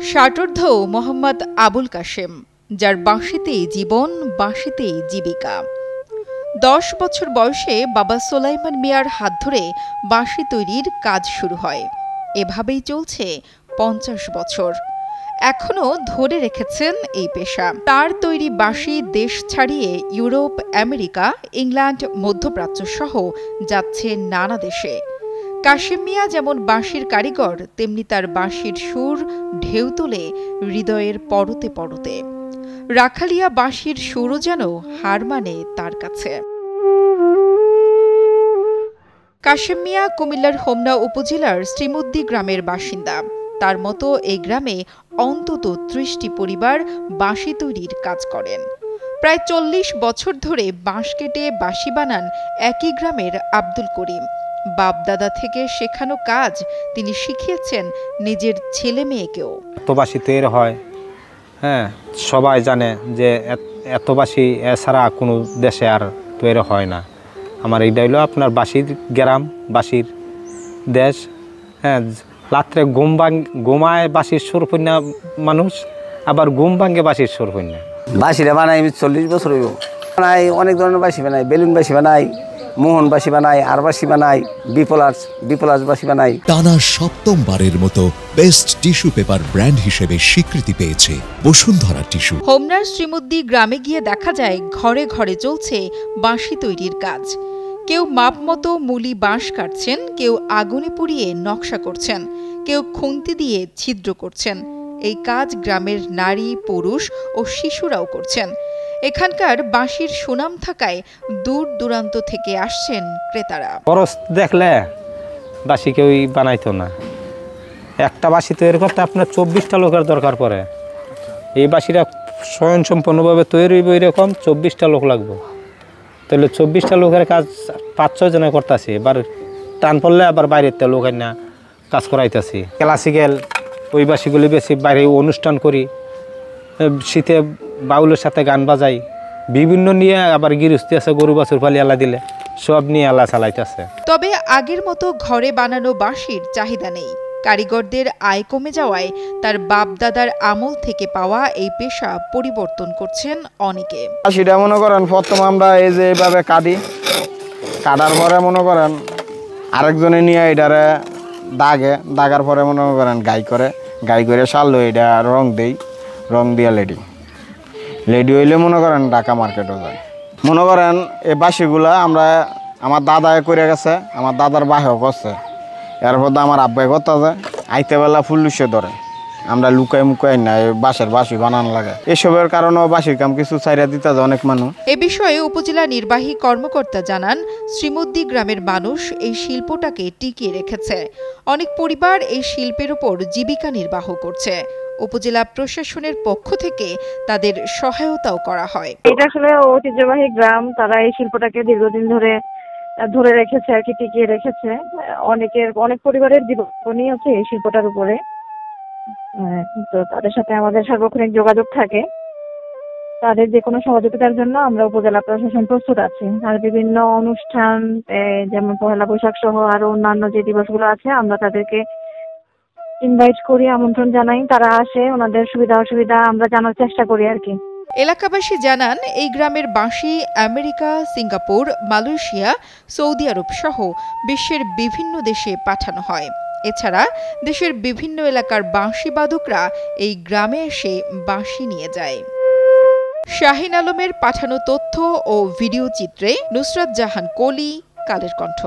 ষাটোর্ধ্ব মোহাম্মদ আবুল কাশেম, যার বাঁশিতেই জীবন, বাঁশিতেই জীবিকা। ১০ বছর বয়সে বাবা সোলাইমান মিয়ার হাত ধরে বাঁশি তৈরির কাজ শুরু হয়। এভাবেই চলছে ৫০ বছর। এখনও ধরে রেখেছেন এই পেশা। তার তৈরি বাঁশি দেশ ছাড়িয়ে ইউরোপ, আমেরিকা, ইংল্যান্ড, মধ্যপ্রাচ্য সহ যাচ্ছে নানা দেশে। কাশেম মিয়া যেমন বাঁশির কারিগর, তেমনি তার বাঁশির সুর ঢেউ তোলে হৃদয়ের পরতে পরতে। রাখালিয়া বাঁশির সুরও যেন হার মানে তার কাছে। কাশেম মিয়া কুমিল্লার হোমনা উপজেলার শ্রীমুদ্দি গ্রামের বাসিন্দা। তার মতো এই গ্রামে অন্তত ৩০টি পরিবার বাঁশি তৈরির কাজ করেন। প্রায় ৪০ বছর ধরে বাঁশ কেটে বাঁশি বানান একই গ্রামের আব্দুল করিম। বাপ দাদা থেকে শেখানো কাজ তিনি শিখিয়েছেন নিজের ছেলে মেয়েকেও। এত বাঁশি তৈরি হয়, সবাই জানে যে এত বাঁশি এছাড়া কোনো দেশে আর তৈরি হয় না। আমার এইটা হলো আপনার বাঁশির গ্রাম, বাঁশির দেশ। রাত্রে ঘুমায় বাঁশির সুর কন্যা মানুষ, আবার ঘুম ভাঙ্গে বাঁশির সুর কন্যা। বাঁশিটা বানাই আমি ৪০ বছর হইব। বানাই অনেক ধরনের বাঁশি বানাই, বেলুন বাঁশি বানাই, মোহন বাঁশি বানাই, আর বাঁশি বানাই, বিপলাস বাঁশি বানাই। টানা ৭ম-বারের মতো বেস্ট টিস্যু পেপার ব্র্যান্ড হিসেবে স্বীকৃতি পেয়েছে বসুন্ধরা টিস্যু। হোমনার শ্রীমুদ্দি গ্রামে গিয়ে দেখা যায় ঘরে ঘরে চলছে বাঁশি তৈরির কাজ। কেউ মাপ মতো মুলি বাঁশ কাটছেন, কেউ আগুনে পুড়িয়ে নকশা করছেন, কেউ খুন্তি দিয়ে ছিদ্র করছেন। এই কাজ গ্রামের নারী, পুরুষ ও শিশুরাও করছেন। এখানকার বাঁশির সুনাম থাকায় দূর দূরান্ত থেকে আসছেন ক্রেতারা। খরচ দেখলে বাঁশি কেউই বানাইতো না। একটা বাঁশি তৈরি করতে আপনার ২৪টা লোকের দরকার পড়ে। এই বাঁশিটা স্বয়ংসম্পূর্ণভাবে তৈরি হইব এরকম ২৪টা লোক লাগবে। তাহলে ২৪টা লোকের কাজ ৫-৬ জনে করতেছি। এবার টান পড়লে আবার বাইরের লোক না কাজ করাইতেছি। ক্লাসিক্যাল ওই বাঁশিগুলি বেশি বাইরে অনুষ্ঠান করি। শীতে বাউলের সাথে গান বাজাই, বিভিন্ন নিয়ে আবার গৃহস্থী আছে, গরু বাছুর পালি আল্লাহ দিলে সব নিয়ে আল্লাহ চালাইতেছে। তবে আগের মতো ঘরে বানানো বাঁশির চাহিদা নেই। কারিগরদের আয় কমে যাওয়ায় তার বাপ দাদার আমল থেকে পাওয়া এই পেশা পরিবর্তন করছেন অনেকে। বাঁশিটা মনে করেন প্রথম আমরা এই যে এইভাবে কাটার পরে মনে করেন আরেকজনে নিয়ে এটারে দাগার পরে মনে করেন গাই করে সারলো, এটা রং দিয়ে লেডি হইলে মনে করেন ঢাকা মার্কেটও যায়। মনে করেন এই বাঁশিগুলা আমার দাদায় করে গেছে, আমার দাদার বাহেও করছে, এরপর আমার আব্বাই করতেছে। আইতে বেলা ফুল্লুসে ধরে আমরা লুকাই না বাঁশের বাঁশি বানানো লাগে। এসবের কারণেও বাঁশির কাম কিছু চাইরা দিতে যায় অনেক মানুষ। এ বিষয়ে উপজেলা নির্বাহী কর্মকর্তা জানান, শ্রীমুদ্দি গ্রামের মানুষ এই শিল্পটাকে টিকিয়ে রেখেছে। অনেক পরিবার এই শিল্পের উপর জীবিকা নির্বাহ করছে। উপজেলা প্রশাসনের পক্ষ থেকে তাদের সহায়তাও করা হয়। এটা আসলে ঐতিহ্যবাহী গ্রাম, তারা এই শিল্পটাকে দীর্ঘদিন ধরে রেখেছে আর কি, টিকিয়ে রেখেছে। অনেক পরিবারের জীবনই আছে এই শিল্পটার উপরে। তো তাদের সাথে আমাদের সার্বক্ষণিক যোগাযোগ থাকে। তাদের যে কোনো সহযোগিতার জন্য আমরা উপজেলা প্রশাসন প্রস্তুত আছি। আর বিভিন্ন অনুষ্ঠান যেমন পহেলা বৈশাখ সহ আরো অন্যান্য যে দিবসগুলো আছে আমরা তাদেরকে ইনভাইট করি, আমন্ত্রণ জানাই। তারা আসে, ওনাদের সুবিধা অসুবিধা আমরা জানার চেষ্টা করি আর কি। এলাকাবাসী জানান, এই গ্রামের বাঁশি আমেরিকা, সিঙ্গাপুর, মালয়েশিয়া, সৌদি আরব সহ বিশ্বের বিভিন্ন দেশে পাঠানো হয়। এছাড়া দেশের বিভিন্ন এলাকার বাঁশি বাদকরা এই গ্রামে এসে বাঁশি নিয়ে যায়। শাহিন আলমের পাঠানো তথ্য ও ভিডিও চিত্রে নুসরাত জাহান কলি, কালের কণ্ঠ।